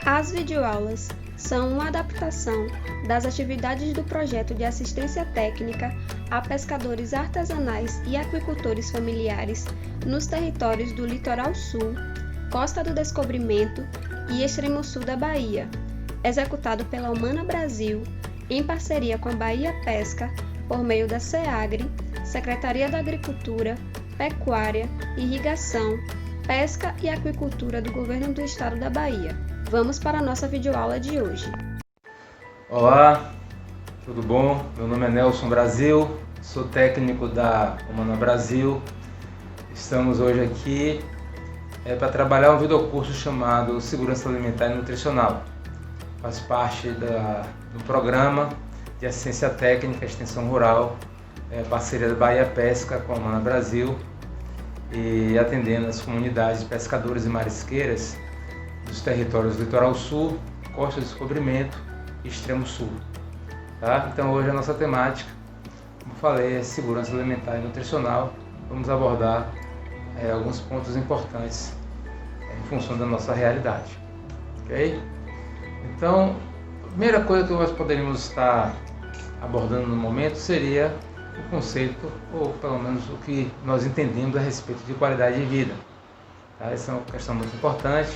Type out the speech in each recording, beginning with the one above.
As videoaulas são uma adaptação das atividades do projeto de assistência técnica a pescadores artesanais e aquicultores familiares nos territórios do Litoral Sul, Costa do Descobrimento e Extremo Sul da Bahia, executado pela Humana Brasil em parceria com a Bahia Pesca por meio da SEAGRE, Secretaria da Agricultura, Pecuária, Irrigação, Pesca e Aquicultura do Governo do Estado da Bahia. Vamos para a nossa videoaula de hoje. Olá, tudo bom? Meu nome é Nelson Brasil, sou técnico da Humana Brasil. Estamos hoje aqui para trabalhar um videocurso chamado Segurança Alimentar e Nutricional. Faz parte do programa de assistência técnica e extensão rural, parceria da Bahia Pesca com a Humana Brasil, e atendendo as comunidades de pescadores e marisqueiras dos territórios do Litoral Sul, Costa do Descobrimento e Extremo Sul. Tá? Então hoje a nossa temática, como falei, é segurança alimentar e nutricional. Vamos abordar alguns pontos importantes em função da nossa realidade. Ok? Então, a primeira coisa que nós poderíamos estar abordando no momento seria o conceito, ou pelo menos o que nós entendemos a respeito de qualidade de vida. Tá? Essa é uma questão muito importante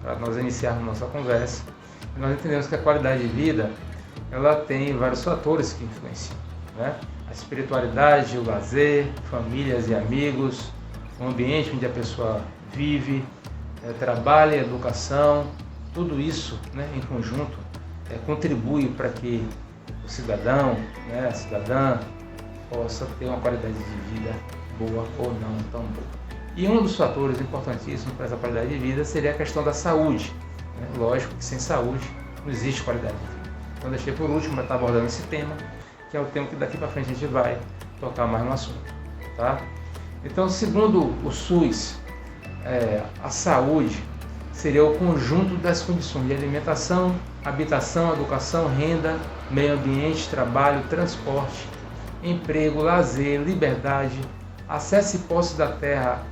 para nós iniciarmos nossa conversa. E nós entendemos que a qualidade de vida ela tem vários fatores que influenciam, né? A espiritualidade, o lazer, famílias e amigos, o ambiente onde a pessoa vive, trabalha, educação, tudo isso, né, em conjunto contribui para que o cidadão, né, a cidadã possa ter uma qualidade de vida boa ou não tão boa. E um dos fatores importantíssimos para essa qualidade de vida seria a questão da saúde. Né? Lógico que sem saúde não existe qualidade de vida. Então deixei por último para estar abordando esse tema, que é o tema que daqui para frente a gente vai tocar mais no assunto. Tá? Então, segundo o SUS, a saúde seria o conjunto das condições de alimentação, habitação, educação, renda, meio ambiente, trabalho, transporte, emprego, lazer, liberdade, acesso e posse da terra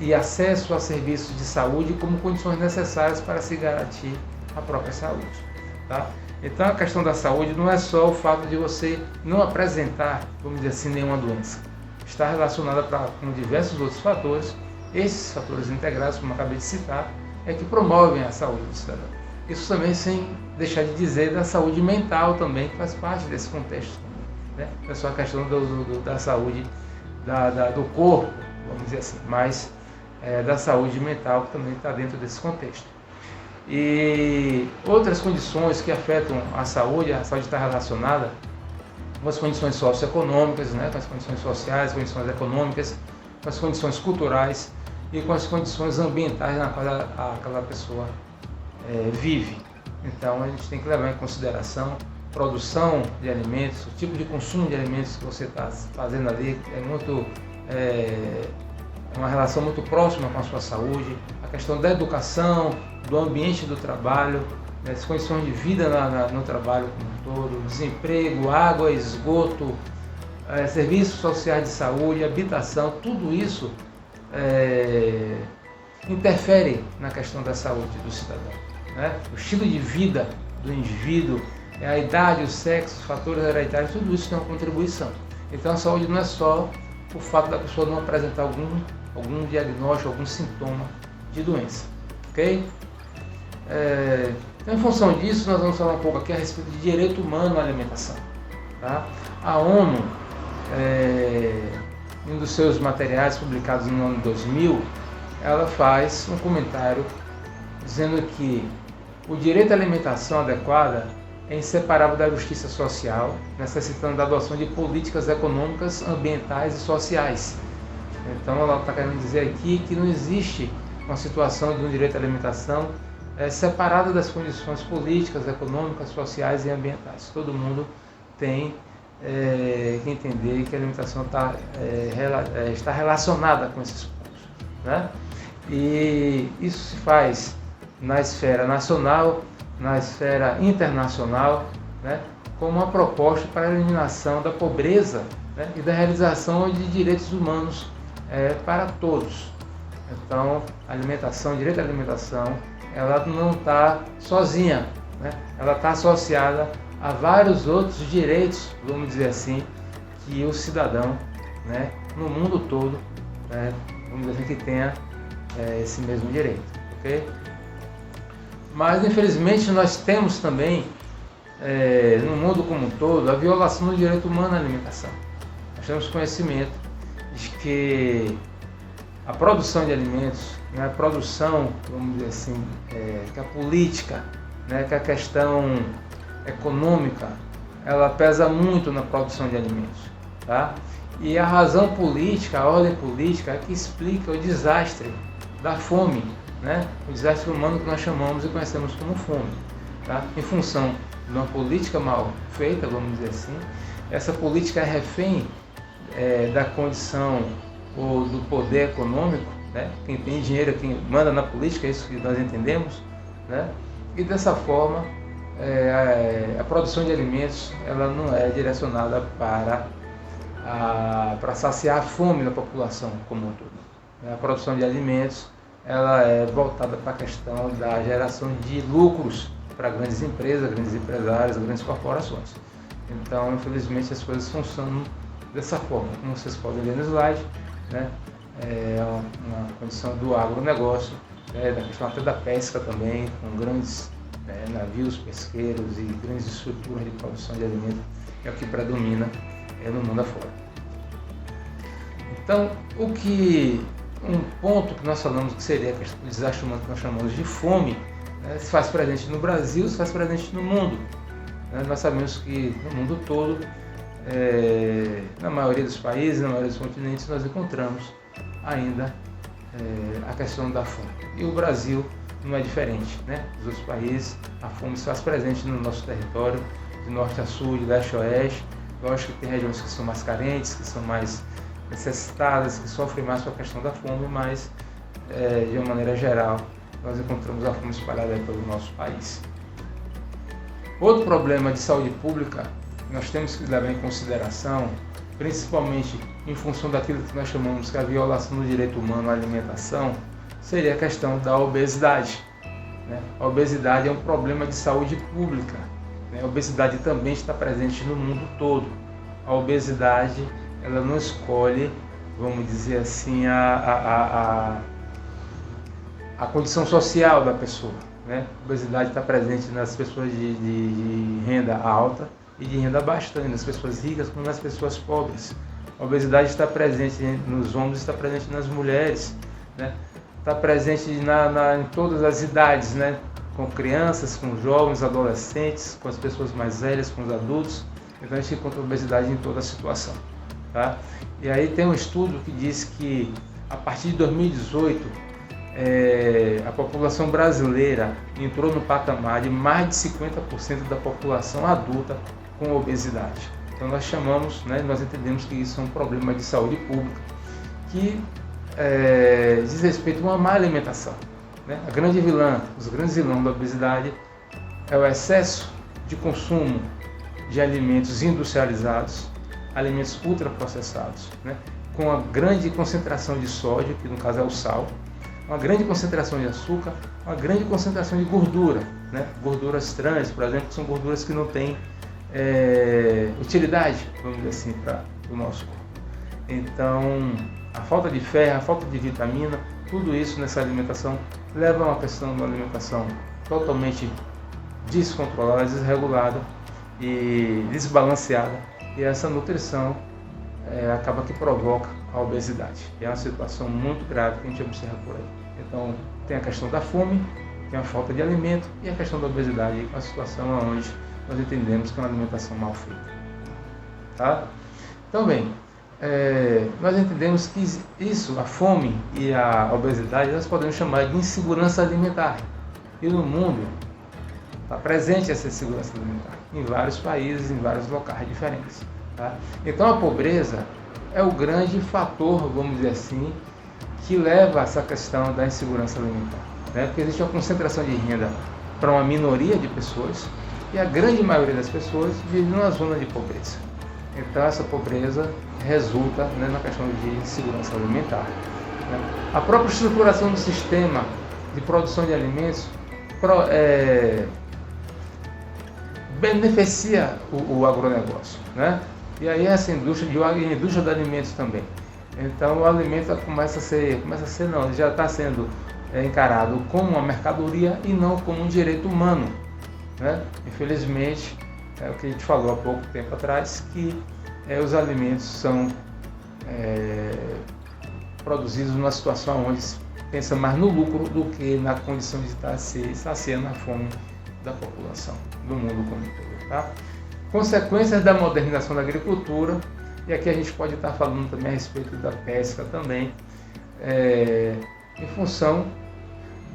e acesso a serviços de saúde como condições necessárias para se garantir a própria saúde. Tá? Então a questão da saúde não é só o fato de você não apresentar, vamos dizer assim, nenhuma doença. Está relacionada com diversos outros fatores. Esses fatores integrados, como eu acabei de citar, é que promovem a saúde do cidadão. Isso também sem deixar de dizer da saúde mental também, que faz parte desse contexto. Né? Não é só a questão da saúde do corpo, vamos dizer assim, mas da saúde mental que também está dentro desse contexto. E outras condições que afetam a saúde está relacionada com as condições socioeconômicas, né, com as condições sociais, condições econômicas, com as condições culturais e com as condições ambientais na qual aquela pessoa vive. Então a gente tem que levar em consideração produção de alimentos, o tipo de consumo de alimentos que você está fazendo ali uma relação muito próxima com a sua saúde, a questão da educação, do ambiente do trabalho, das condições de vida no trabalho como um todo, desemprego, água, esgoto, serviços sociais de saúde, habitação, tudo isso interfere na questão da saúde do cidadão. Né? O estilo de vida do indivíduo, a idade, o sexo, os fatores hereditários, tudo isso tem uma contribuição. Então a saúde não é só o fato da pessoa não apresentar algum diagnóstico, algum sintoma de doença. Ok? Então, em função disso, nós vamos falar um pouco aqui a respeito de direito humano à alimentação. Tá? A ONU, em um dos seus materiais publicados no ano 2000, ela faz um comentário dizendo que o direito à alimentação adequada é inseparável da justiça social, necessitando da adoção de políticas econômicas, ambientais e sociais. Então ela está querendo dizer aqui que não existe uma situação de um direito à alimentação separada das condições políticas, econômicas, sociais e ambientais. Todo mundo tem que entender que a alimentação está relacionada com esses pontos. Né? E isso se faz na esfera nacional, na esfera internacional, né, como uma proposta para a eliminação da pobreza, né, e da realização de direitos humanos para todos. Então, alimentação, direito à alimentação ela não está sozinha, né? Ela está associada a vários outros direitos, vamos dizer assim, que o cidadão, né, no mundo todo, né, vamos dizer assim, que tenha esse mesmo direito, ok? Mas infelizmente nós temos também, no mundo como um todo, a violação do direito humano à alimentação. Nós temos conhecimento de que a produção de alimentos, né, a produção, vamos dizer assim, que a política, né, que a questão econômica, ela pesa muito na produção de alimentos, tá? E a razão política, a ordem política é que explica o desastre da fome, né? O desastre humano que nós chamamos e conhecemos como fome, tá? Em função de uma política mal feita, vamos dizer assim, essa política é refém da condição ou do poder econômico, né? Quem tem dinheiro é quem manda na política, é isso que nós entendemos, né? E dessa forma a produção de alimentos ela não é direcionada para saciar a fome da população como um todo. A produção de alimentos ela é voltada para a questão da geração de lucros para grandes empresas, grandes empresários, grandes corporações. Então, infelizmente, as coisas funcionam dessa forma. Como vocês podem ver no slide, né? É uma condição do agronegócio, da questão até da pesca também, com grandes navios pesqueiros e grandes estruturas de produção de alimentos, é o que predomina no mundo afora. Então, um ponto que nós falamos que seria o desastre humano que nós chamamos de fome, se faz presente no Brasil, se faz presente no mundo. Nós sabemos que no mundo todo, na maioria dos países, na maioria dos continentes, nós encontramos ainda a questão da fome. E o Brasil não é diferente, né? Dos outros países, a fome se faz presente no nosso território, de norte a sul, de leste a oeste. Lógico que tem regiões que são mais carentes, que são mais necessitadas, que sofrem mais com a questão da fome, mas de uma maneira geral nós encontramos a fome espalhada pelo nosso país. Outro problema de saúde pública que nós temos que levar em consideração, principalmente em função daquilo que nós chamamos de a violação do direito humano à alimentação, seria a questão da obesidade. A obesidade é um problema de saúde pública. A obesidade também está presente no mundo todo. A obesidade ela não escolhe, vamos dizer assim, a condição social da pessoa. A obesidade está presente nas pessoas de renda alta e de renda baixa, tanto nas pessoas ricas como nas pessoas pobres. A obesidade está presente nos homens, está presente nas mulheres, está presente em todas as idades, com crianças, com jovens, adolescentes, com as pessoas mais velhas, com os adultos. Então a gente encontra obesidade em toda a situação. Tá? E aí tem um estudo que diz que a partir de 2018 a população brasileira entrou no patamar de mais de 50% da população adulta com obesidade. Então nós chamamos, nós entendemos que isso é um problema de saúde pública que diz respeito a uma má alimentação. A grande vilã, os grandes vilões da obesidade é o excesso de consumo de alimentos industrializados, alimentos ultraprocessados, com uma grande concentração de sódio, que no caso é o sal, uma grande concentração de açúcar, uma grande concentração de gordura, gorduras trans, por exemplo, que são gorduras que não têm utilidade, vamos dizer assim, para o nosso corpo. Então, a falta de ferro, a falta de vitamina, tudo isso nessa alimentação leva a uma questão de uma alimentação totalmente descontrolada, desregulada e desbalanceada, e essa nutrição acaba que provoca a obesidade. É uma situação muito grave que a gente observa por aí. Então, tem a questão da fome, tem a falta de alimento e a questão da obesidade, uma situação onde nós entendemos que é uma alimentação mal feita. Tá? Então, bem, nós entendemos que isso, a fome e a obesidade, nós podemos chamar de insegurança alimentar. E no mundo está presente essa insegurança alimentar, em vários países, em vários locais diferentes. Tá? Então a pobreza é o grande fator, vamos dizer assim, que leva a essa questão da insegurança alimentar. Porque existe uma concentração de renda para uma minoria de pessoas e a grande maioria das pessoas vive numa zona de pobreza. Então essa pobreza resulta na questão de insegurança alimentar. A própria estruturação do sistema de produção de alimentos beneficia o agronegócio, né? E aí essa indústria e a indústria de alimentos também. Então o alimento ele já está sendo encarado como uma mercadoria e não como um direito humano, né? Infelizmente, é o que a gente falou há pouco tempo atrás, que os alimentos são produzidos numa situação onde se pensa mais no lucro do que na condição de estar se saciando a fome da população, do mundo como um todo, tá? Consequências da modernização da agricultura, e aqui a gente pode estar falando também a respeito da pesca também, em função,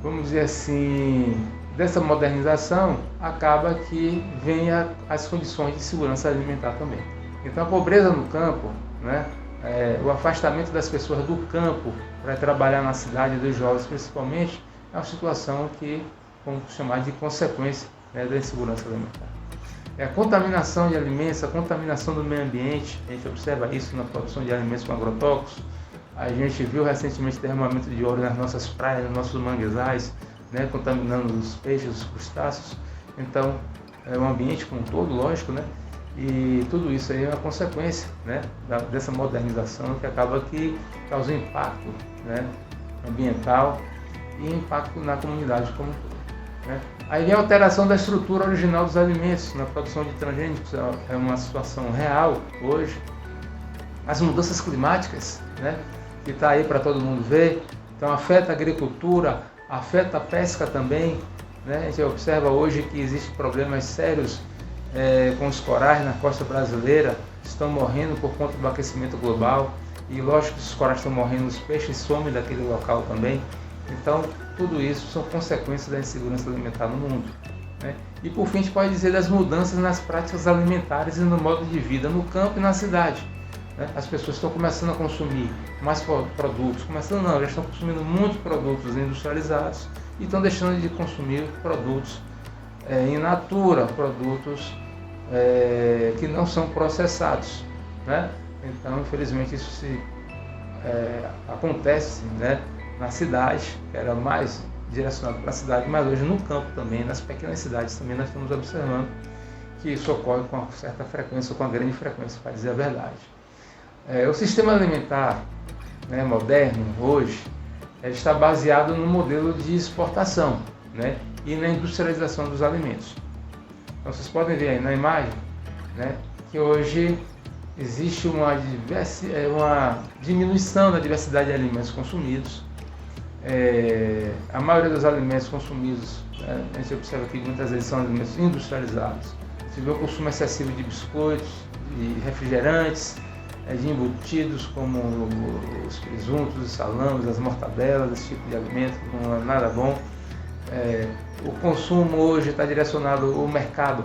vamos dizer assim, dessa modernização, acaba que vem as condições de segurança alimentar também. Então a pobreza no campo, né, o afastamento das pessoas do campo para trabalhar na cidade, dos jovens principalmente, é uma situação que vamos chamar de consequência, né, da insegurança alimentar. A contaminação de alimentos, a contaminação do meio ambiente, a gente observa isso na produção de alimentos com agrotóxicos. A gente viu recentemente derramamento de óleo nas nossas praias, nos nossos manguezais, né, contaminando os peixes, os crustáceos. Então, é um ambiente como um todo, lógico, né? E tudo isso aí é uma consequência, né, dessa modernização que acaba que causa impacto, né, ambiental e impacto na comunidade como um todo, né? Aí vem a alteração da estrutura original dos alimentos na produção de transgênicos, é uma situação real hoje. As mudanças climáticas, né, que está aí para todo mundo ver, então afeta a agricultura, afeta a pesca também, né? A gente observa hoje que existem problemas sérios com os corais na costa brasileira, estão morrendo por conta do aquecimento global, e lógico que os corais estão morrendo, os peixes somem daquele local também. Então, tudo isso são consequências da insegurança alimentar no mundo, né? E por fim, a gente pode dizer das mudanças nas práticas alimentares e no modo de vida no campo e na cidade, né? As pessoas estão começando a consumir mais produtos, já estão consumindo muitos produtos industrializados e estão deixando de consumir produtos in natura, produtos que não são processados, né? Então, infelizmente, isso acontece, né, na cidade, que era mais direcionado para a cidade, mas hoje no campo também, nas pequenas cidades também nós estamos observando que isso ocorre com uma certa frequência, ou com uma grande frequência, para dizer a verdade. O sistema alimentar, né, moderno, hoje, está baseado no modelo de exportação, né, e na industrialização dos alimentos. Então vocês podem ver aí na imagem, né, que hoje existe uma diminuição da diversidade de alimentos consumidos. A maioria dos alimentos consumidos, né, a gente observa que muitas vezes são alimentos industrializados. A gente vê o consumo excessivo de biscoitos, de refrigerantes, de embutidos como os presuntos, os salames, as mortadelas, esse tipo de alimento que não é nada bom. O consumo hoje está direcionado ao mercado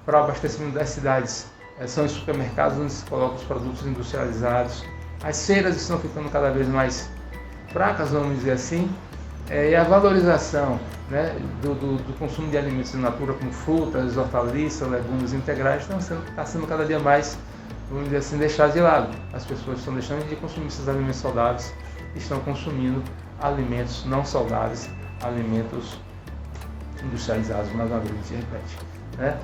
para o abastecimento das cidades. São os supermercados onde se colocam os produtos industrializados. As feiras estão ficando cada vez mais fracas, vamos dizer assim, e a valorização, né, do consumo de alimentos in natura, como frutas, hortaliças, legumes integrais, está sendo cada dia mais, vamos dizer assim, deixado de lado. As pessoas estão deixando de consumir esses alimentos saudáveis e estão consumindo alimentos não saudáveis, alimentos industrializados, mais uma vez a gente repete, né?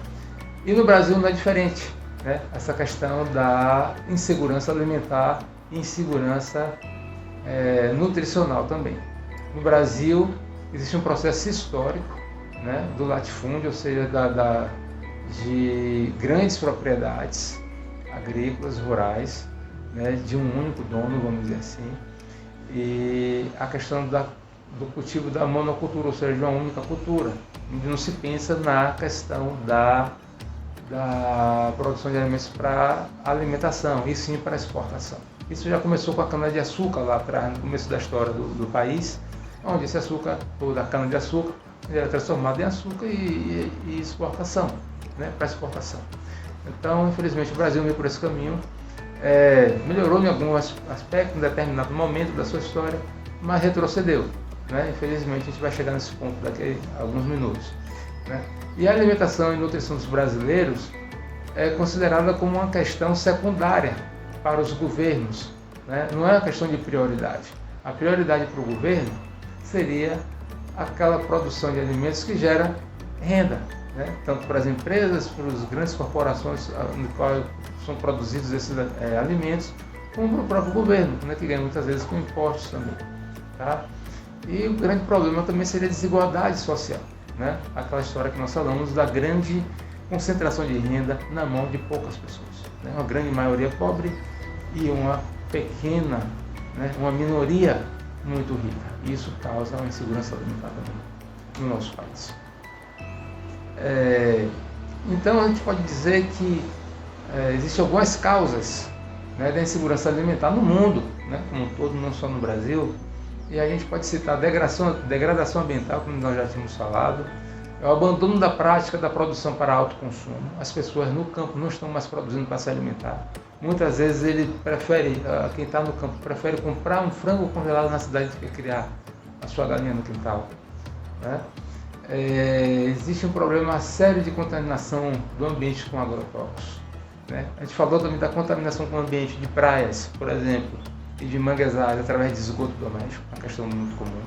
E no Brasil não é diferente, né? Essa questão da insegurança alimentar e insegurança nutricional também. No Brasil existe um processo histórico, né, do latifúndio, ou seja, de grandes propriedades agrícolas, rurais, né, de um único dono, vamos dizer assim, e a questão do cultivo da monocultura, ou seja, de uma única cultura, onde não se pensa na questão da produção de alimentos para alimentação, e sim para exportação. Isso já começou com a cana-de-açúcar lá atrás, no começo da história do país, onde esse açúcar, ou da cana-de-açúcar, era transformado em açúcar e exportação, né, para exportação. Então, infelizmente, o Brasil veio por esse caminho, melhorou em alguns aspectos, em determinado momento da sua história, mas retrocedeu, né? Infelizmente, a gente vai chegar nesse ponto daqui a alguns minutos, né? E a alimentação e nutrição dos brasileiros é considerada como uma questão secundária para os governos, né? Não é uma questão de prioridade. A prioridade para o governo seria aquela produção de alimentos que gera renda, né? Tanto para as empresas, para as grandes corporações no qual são produzidos esses alimentos, como para o próprio governo, né? Que ganha muitas vezes com impostos também. Tá? E o grande problema também seria a desigualdade social, né? Aquela história que nós falamos da grande concentração de renda na mão de poucas pessoas, né? Uma grande maioria pobre e uma pequena, né? Uma minoria muito rica. Isso causa uma insegurança alimentar também no nosso país. Então a gente pode dizer que existem algumas causas, né, da insegurança alimentar no mundo, né, como um todo, não só no Brasil. E a gente pode citar a degradação ambiental, como nós já tínhamos falado, é o abandono da prática da produção para autoconsumo. As pessoas no campo não estão mais produzindo para se alimentar. Muitas vezes quem está no campo prefere comprar um frango congelado na cidade do que criar a sua galinha no quintal, né? Existe um problema sério de contaminação do ambiente com agrotóxicos, né? A gente falou também da contaminação com o ambiente de praias, por exemplo, e de manguezais através de esgoto doméstico, uma questão muito comum.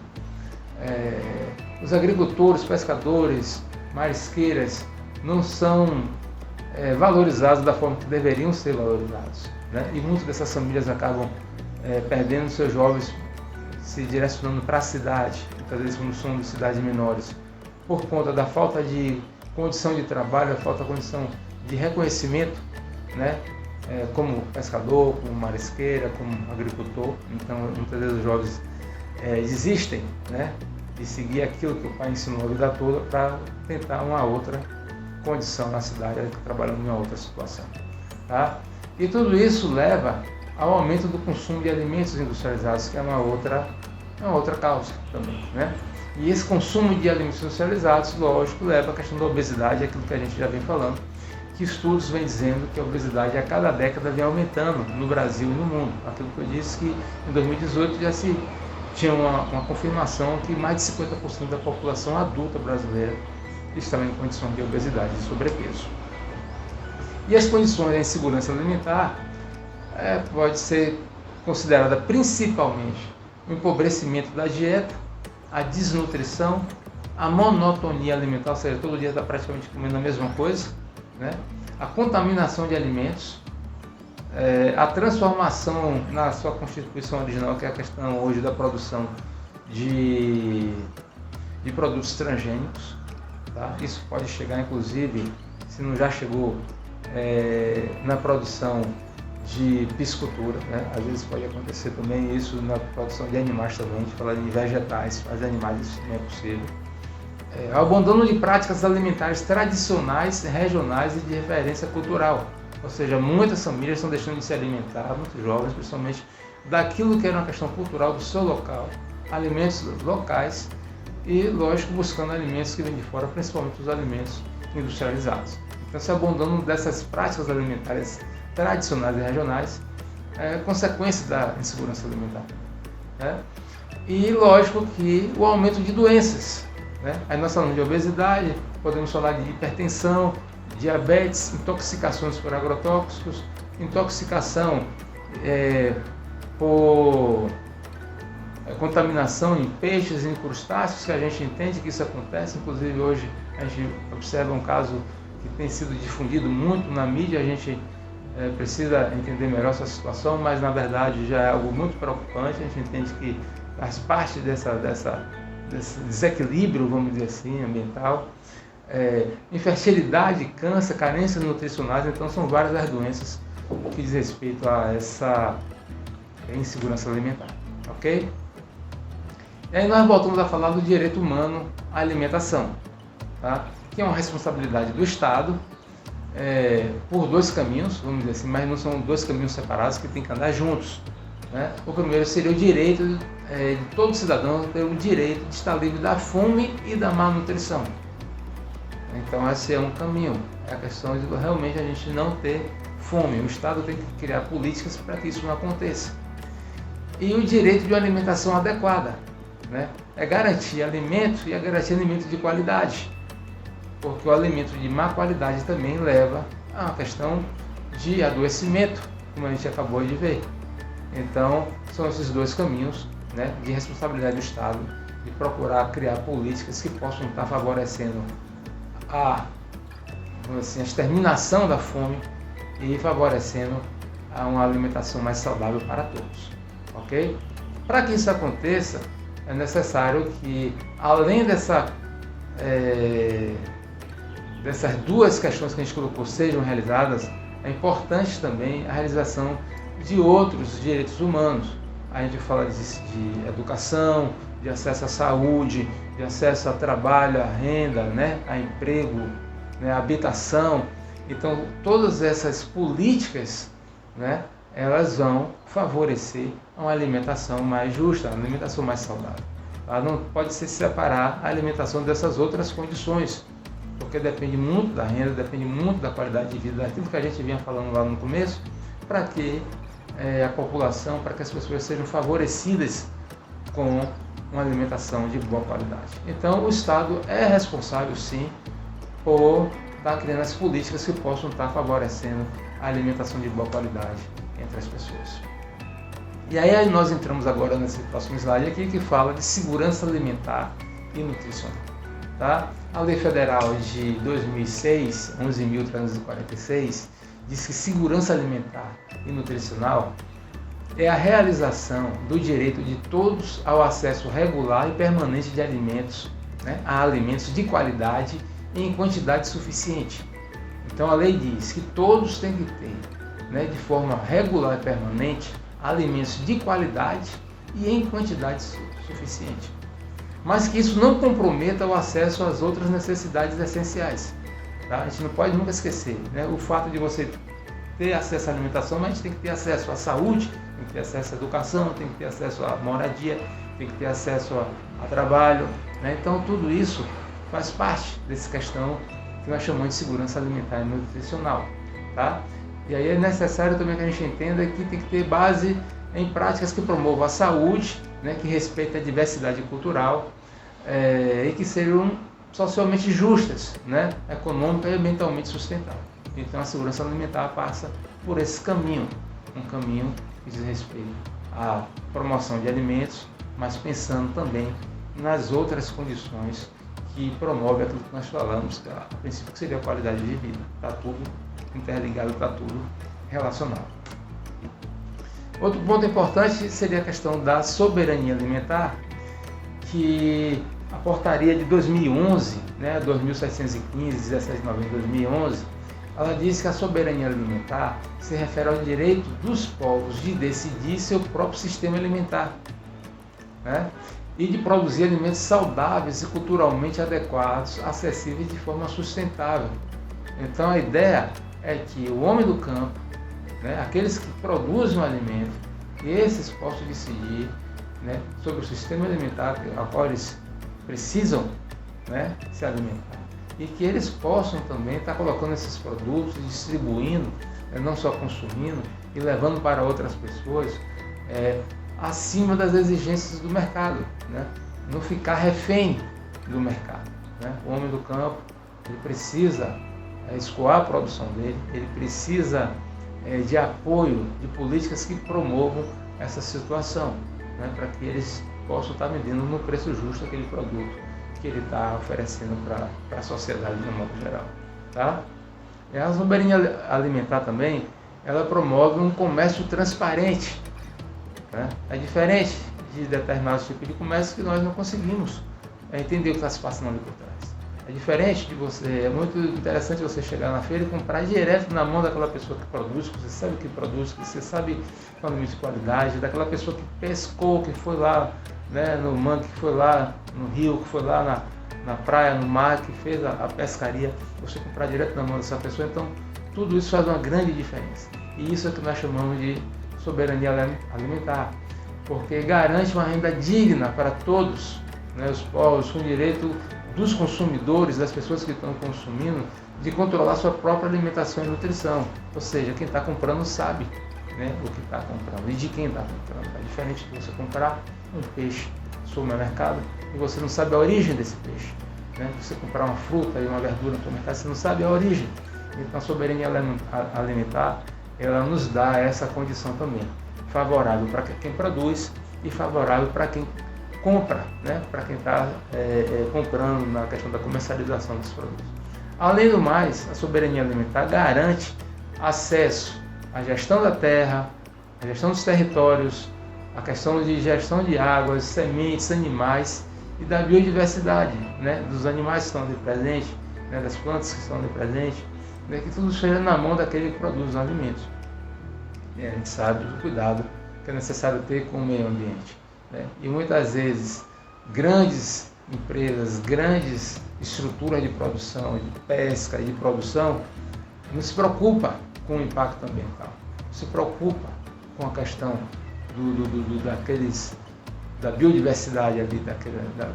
Os agricultores, pescadores, marisqueiras não são valorizados da forma que deveriam ser valorizados, né? E muitas dessas famílias acabam perdendo seus jovens, se direcionando para a cidade, muitas vezes quando são de cidades menores, por conta da falta de condição de trabalho, a falta de condição de reconhecimento, né? Como pescador, como marisqueira, como agricultor. Então muitas vezes os jovens desistem, né, de seguir aquilo que o pai ensinou a vida toda para tentar uma outra condição na cidade, trabalhando em uma outra situação, tá? E tudo isso leva ao aumento do consumo de alimentos industrializados, que é uma outra causa também, né? E esse consumo de alimentos industrializados, lógico, leva à questão da obesidade, aquilo que a gente já vem falando, que estudos vêm dizendo que a obesidade a cada década vem aumentando no Brasil e no mundo. Aquilo que eu disse que em 2018 já se tinha uma confirmação que mais de 50% da população adulta brasileira estava em condições de obesidade e sobrepeso. E as condições da insegurança alimentar pode ser considerada principalmente o empobrecimento da dieta, a desnutrição, a monotonia alimentar, ou seja, todo dia está praticamente comendo a mesma coisa, né? A contaminação de alimentos, a transformação na sua constituição original, que é a questão hoje da produção de produtos transgênicos, tá? Isso pode chegar, inclusive, se não já chegou, na produção de piscicultura, né? Às vezes pode acontecer também isso na produção de animais também, a gente fala de vegetais, mas animais isso não é possível. O abandono de práticas alimentares tradicionais, regionais e de referência cultural. Ou seja, muitas famílias estão deixando de se alimentar, muitos jovens, principalmente, daquilo que era uma questão cultural do seu local, alimentos locais e, lógico, buscando alimentos que vêm de fora, principalmente os alimentos industrializados. Então, esse abandono dessas práticas alimentares tradicionais e regionais é consequência da insegurança alimentar, né? E, lógico, que o aumento de doenças, né? Aí nós falamos de obesidade, podemos falar de hipertensão, diabetes, intoxicações por agrotóxicos, intoxicação por contaminação em peixes e em crustáceos, que a gente entende que isso acontece. Inclusive hoje a gente observa um caso que tem sido difundido muito na mídia, a gente precisa entender melhor essa situação, mas na verdade já é algo muito preocupante. A gente entende que faz parte desse desequilíbrio, vamos dizer assim, ambiental. Infertilidade, câncer, carências nutricionais, então são várias as doenças que diz respeito a essa insegurança alimentar, ok? E aí nós voltamos a falar do direito humano à alimentação, tá? Que é uma responsabilidade do Estado, por dois caminhos, vamos dizer assim, mas não são dois caminhos separados que tem que andar juntos, né? O primeiro seria o direito de todo cidadão ter o direito de estar livre da fome e da má nutrição. Então esse é um caminho, é a questão de realmente a gente não ter fome. O Estado tem que criar políticas para que isso não aconteça. E o direito de uma alimentação adequada, né? É garantir alimento e é garantir alimento de qualidade, porque o alimento de má qualidade também leva a uma questão de adoecimento, como a gente acabou de ver. Então são esses dois caminhos, né, de responsabilidade do Estado de procurar criar políticas que possam estar favorecendo a exterminação da fome e favorecendo uma alimentação mais saudável para todos, ok? Para que isso aconteça, é necessário que, além dessas duas questões que a gente colocou sejam realizadas, é importante também a realização de outros direitos humanos. A gente fala de educação, de acesso à saúde, de acesso a trabalho, a renda, né, a emprego, né, a habitação. Então, todas essas políticas, né, elas vão favorecer uma alimentação mais justa, uma alimentação mais saudável. Tá? Não pode se separar a alimentação dessas outras condições, porque depende muito da renda, depende muito da qualidade de vida, daquilo que a gente vinha falando lá no começo, para que a população, para que as pessoas sejam favorecidas com uma alimentação de boa qualidade. Então, o Estado é responsável, sim, por estar criando as políticas que possam estar favorecendo a alimentação de boa qualidade entre as pessoas. E aí nós entramos agora nesse próximo slide aqui, que fala de segurança alimentar e nutricional. Tá? A Lei Federal de 2006, 11.346, diz que segurança alimentar e nutricional é a realização do direito de todos ao acesso regular e permanente de alimentos, né, a alimentos de qualidade e em quantidade suficiente. Então a lei diz que todos têm que ter, né, de forma regular e permanente, alimentos de qualidade e em quantidade suficiente. Mas que isso não comprometa o acesso às outras necessidades essenciais. Tá? A gente não pode nunca esquecer, né, o fato de você ter acesso à alimentação, mas a gente tem que ter acesso à saúde, tem que ter acesso à educação, tem que ter acesso à moradia, tem que ter acesso a trabalho. Né? Então tudo isso faz parte dessa questão que nós chamamos de segurança alimentar e nutricional. Tá? E aí é necessário também que a gente entenda que tem que ter base em práticas que promovam a saúde, né, que respeitem a diversidade cultural e que sejam socialmente justas, né, econômica e ambientalmente sustentável. Então a segurança alimentar passa por esse caminho, um caminho que diz respeito à promoção de alimentos, mas pensando também nas outras condições que promovem aquilo que nós falamos, que a princípio que seria a qualidade de vida. Está tudo interligado, está tudo relacionado. Outro ponto importante seria a questão da soberania alimentar, que a portaria de 2011, né, 2715, 17 de novembro de 2011, ela diz que a soberania alimentar se refere ao direito dos povos de decidir seu próprio sistema alimentar, né, e de produzir alimentos saudáveis e culturalmente adequados, acessíveis de forma sustentável. Então a ideia é que o homem do campo, né, aqueles que produzem o alimento, esses possam decidir, né, sobre o sistema alimentar ao qual eles precisam, né, se alimentar. E que eles possam também estar colocando esses produtos, distribuindo, não só consumindo, e levando para outras pessoas acima das exigências do mercado. Né? Não ficar refém do mercado. Né? O homem do campo, ele precisa escoar a produção dele, ele precisa de apoio, de políticas que promovam essa situação, né, para que eles possam estar vendendo no preço justo aquele produto que ele está oferecendo para a sociedade de modo geral. Tá? E a soberania alimentar também, ela promove um comércio transparente. Né? É diferente de determinados tipos de comércio que nós não conseguimos entender o que está se passando ali por trás. É diferente de você, é muito interessante você chegar na feira e comprar direto na mão daquela pessoa que produz, que você sabe o que produz, que você sabe o limite de qualidade, daquela pessoa que pescou, que foi lá, né, no mangue, que foi lá no rio, que foi lá na praia, no mar, que fez a pescaria, você comprar direto na mão dessa pessoa. Então tudo isso faz uma grande diferença. E isso é que nós chamamos de soberania alimentar, porque garante uma renda digna para todos, né, os povos, com direito dos consumidores, das pessoas que estão consumindo, de controlar sua própria alimentação e nutrição. Ou seja, quem está comprando sabe, né, o que está comprando e de quem está comprando. É diferente de você comprar um peixe no supermercado e você não sabe a origem desse peixe. Né? Você comprar uma fruta e uma verdura no supermercado, você não sabe a origem. Então a soberania alimentar, ela nos dá essa condição também, favorável para quem produz e favorável para quem compra, né, para quem está comprando na questão da comercialização dos produtos. Além do mais, a soberania alimentar garante acesso à gestão da terra, à gestão dos territórios, a questão de gestão de águas, sementes, animais e da biodiversidade, né, dos animais que estão ali presentes, né, das plantas que estão ali presentes, né, que tudo esteja na mão daquele que produz os alimentos. E a gente sabe do cuidado que é necessário ter com o meio ambiente, né? E muitas vezes grandes empresas, grandes estruturas de produção, de pesca e de produção, não se preocupa com o impacto ambiental, não se preocupa com a questão da biodiversidade ali,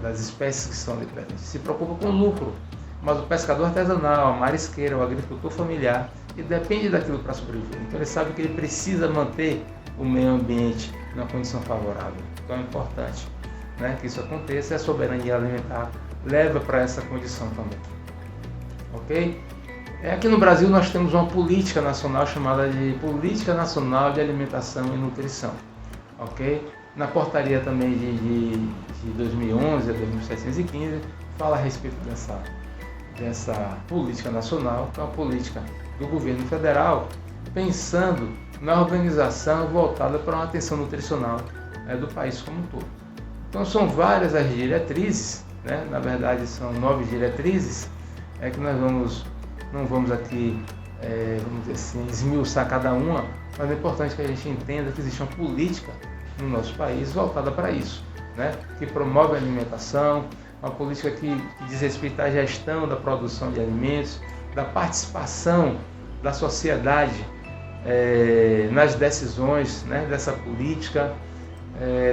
das espécies que estão ali presentes, se preocupa com o lucro. Mas o pescador artesanal, a marisqueira, o agricultor familiar, ele depende daquilo para sobreviver. Então ele sabe que ele precisa manter o meio ambiente numa condição favorável. Então é importante, né, que isso aconteça, e a soberania alimentar leva para essa condição também. Ok? Aqui no Brasil nós temos uma política nacional chamada de Política Nacional de Alimentação e Nutrição. Ok? Na portaria também de 2011 a 2715 fala a respeito dessa política nacional, que é uma política do governo federal, pensando na organização voltada para uma atenção nutricional, né, do país como um todo. Então são várias as diretrizes, né? Na verdade são 9 diretrizes, que nós não vamos aqui, vamos dizer assim, esmiuçar cada uma, mas é importante que a gente entenda que existe uma política no nosso país voltada para isso, né? Que promove a alimentação, uma política que diz respeito à gestão da produção de alimentos, da participação da sociedade nas decisões, né, dessa política,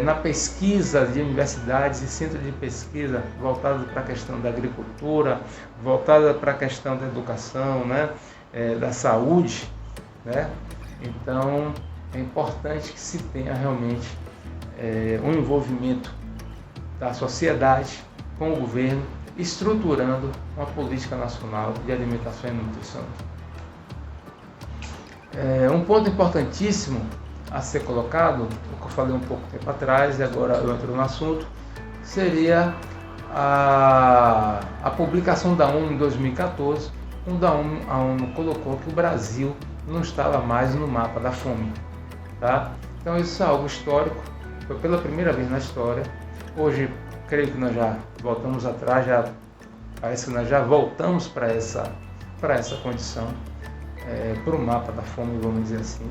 na pesquisa de universidades e centros de pesquisa voltados para a questão da agricultura, voltada para a questão da educação, né, da saúde, né? Então é importante que se tenha realmente um envolvimento da sociedade com o governo, estruturando uma política nacional de alimentação e nutrição. Um ponto importantíssimo a ser colocado, o que eu falei um pouco tempo atrás e agora eu entro no assunto, seria a publicação da ONU em 2014, onde a ONU colocou que o Brasil não estava mais no mapa da fome. Tá? Então isso é algo histórico, foi pela primeira vez na história. Hoje creio que nós já voltamos atrás, parece que nós já voltamos para essa condição, para o mapa da fome, vamos dizer assim.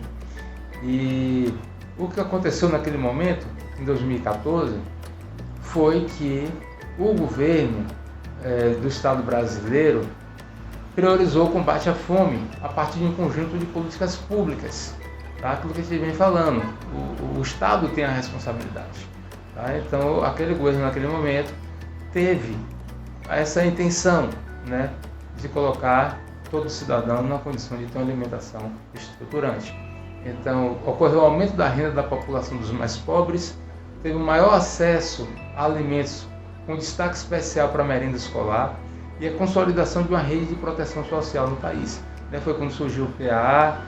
E o que aconteceu naquele momento, em 2014, foi que o governo do Estado brasileiro priorizou o combate à fome a partir de um conjunto de políticas públicas. Tá? Aquilo que a gente vem falando, o Estado tem a responsabilidade. Tá? Então, aquele governo naquele momento teve essa intenção, né, de colocar todo cidadão numa condição de ter uma alimentação estruturante. Então, ocorreu o aumento da renda da população dos mais pobres, teve um maior acesso a alimentos com destaque especial para a merenda escolar e a consolidação de uma rede de proteção social no país. Foi quando surgiu o PAA,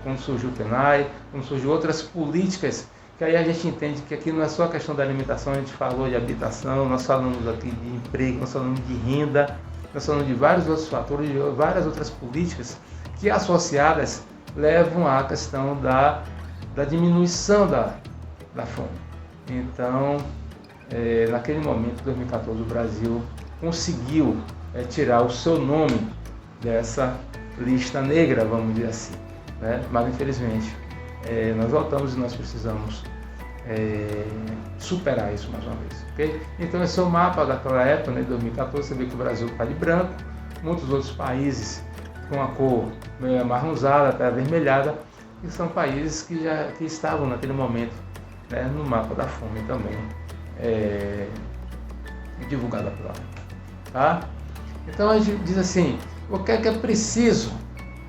quando surgiu o PENAI, quando surgiu outras políticas, que aí a gente entende que aqui não é só a questão da alimentação, a gente falou de habitação, nós falamos aqui de emprego, nós falamos de renda, nós falamos de vários outros fatores, de várias outras políticas que associadas levam à questão da diminuição da fome. Então, naquele momento, em 2014, o Brasil conseguiu tirar o seu nome dessa lista negra, vamos dizer assim, né? Mas, infelizmente, nós voltamos e nós precisamos superar isso mais uma vez. Okay? Então, esse é o mapa daquela época, né, de 2014, você vê que o Brasil está de branco, muitos outros países com a cor meio amarronzada, até avermelhada, que são países que estavam naquele momento, né, no mapa da fome também, divulgada por lá. Tá? Então a gente diz assim, o que é preciso,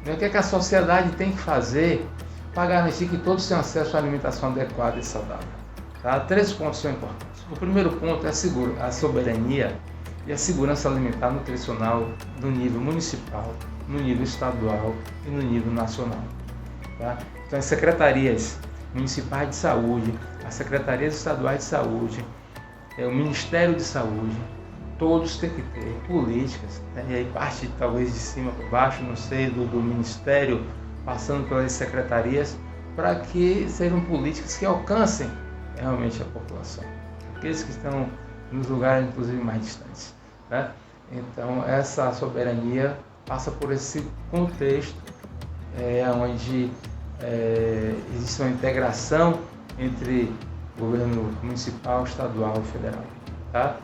né, o que a sociedade tem que fazer para garantir que todos tenham acesso à alimentação adequada e saudável. Tá? 3 pontos são importantes. O primeiro ponto é a soberania e a segurança alimentar nutricional no nível municipal, no nível estadual e no nível nacional. Tá? Então, as secretarias municipais de saúde, as secretarias estaduais de saúde, o Ministério de Saúde, todos têm que ter políticas, né? E aí parte talvez de cima para baixo, não sei, do Ministério, passando pelas secretarias, para que sejam políticas que alcancem realmente a população, aqueles que estão nos lugares inclusive mais distantes, né? Então essa soberania passa por esse contexto onde existe uma integração entre governo municipal, estadual e federal, tá?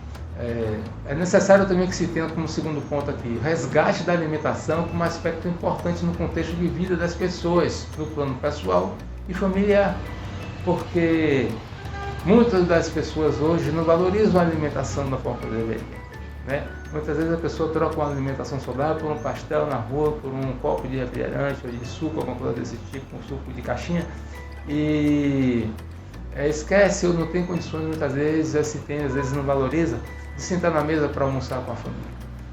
É necessário também que se tenha como segundo ponto aqui o resgate da alimentação como um aspecto importante no contexto de vida das pessoas, no plano pessoal e familiar, porque muitas das pessoas hoje não valorizam a alimentação da forma que deveria, né? Muitas vezes a pessoa troca uma alimentação saudável por um pastel na rua, por um copo de refrigerante ou de suco, alguma coisa desse tipo, um suco de caixinha, e esquece ou não tem condições, muitas vezes, se tem, às vezes não valoriza, de sentar na mesa para almoçar com a família,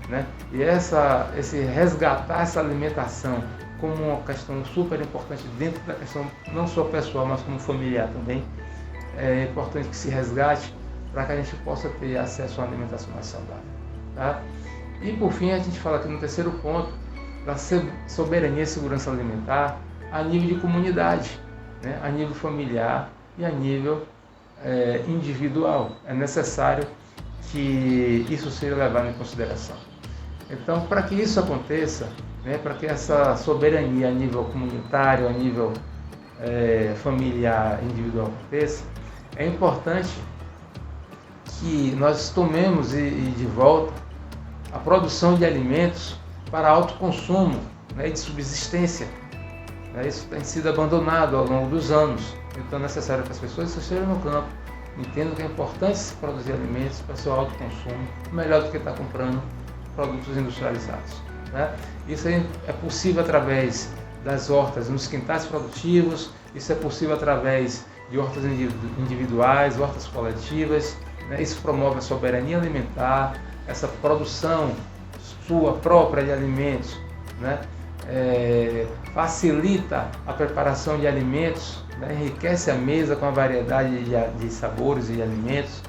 né? E esse resgatar essa alimentação como uma questão super importante dentro da questão não só pessoal, mas como familiar também, é importante que se resgate para que a gente possa ter acesso a uma alimentação mais saudável, tá? E por fim a gente fala aqui no terceiro ponto da soberania e segurança alimentar a nível de comunidade, né? A nível familiar e a nível individual. É necessário que isso seja levado em consideração. Então, para que isso aconteça, né, para que essa soberania a nível comunitário, a nível familiar, individual aconteça, é importante que nós tomemos de volta a produção de alimentos para autoconsumo, né, e de subsistência. Isso tem sido abandonado ao longo dos anos. Então é necessário que as pessoas estejam no campo, entendam que é importante se produzir alimentos para seu autoconsumo, melhor do que estar comprando produtos industrializados, né? Isso é possível através das hortas nos quintais produtivos, isso é possível através de hortas individuais, hortas coletivas, né? Isso promove a soberania alimentar, essa produção sua própria de alimentos, né? Facilita a preparação de alimentos, né? Enriquece a mesa com a variedade de sabores e de alimentos.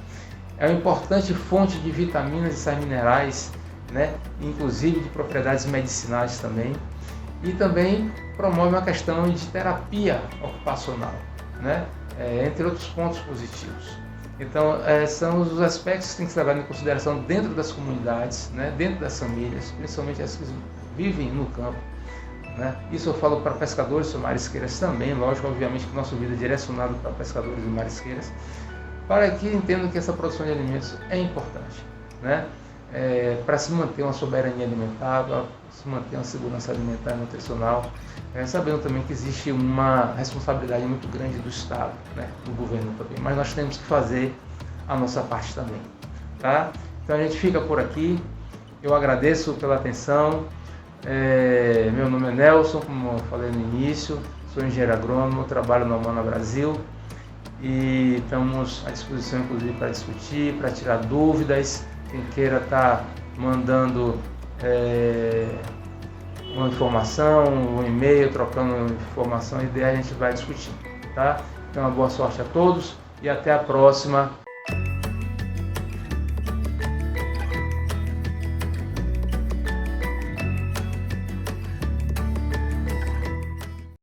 É uma importante fonte de vitaminas e sais minerais, né? Inclusive de propriedades medicinais também. E também promove uma questão de terapia ocupacional, né? Entre outros pontos positivos. Então, são os aspectos que têm que ser levados em consideração dentro das comunidades, né? Dentro das famílias, principalmente as que vivem no campo, né? Isso eu falo para pescadores e marisqueiras também, lógico, obviamente que nossa vida é direcionada para pescadores e marisqueiras, para que entendam que essa produção de alimentos é importante, né? Para se manter uma soberania alimentar, para se manter uma segurança alimentar e nutricional, sabendo também que existe uma responsabilidade muito grande do Estado, né? Do governo também, mas nós temos que fazer a nossa parte também, tá? Então a gente fica por aqui, eu agradeço pela atenção. Meu nome é Nelson, como eu falei no início, sou engenheiro agrônomo, trabalho na Humana Brasil e estamos à disposição inclusive para discutir, para tirar dúvidas. Quem queira estar mandando uma informação, um e-mail, trocando informação, ideia, a gente vai discutir, tá? Então, uma boa sorte a todos e até a próxima.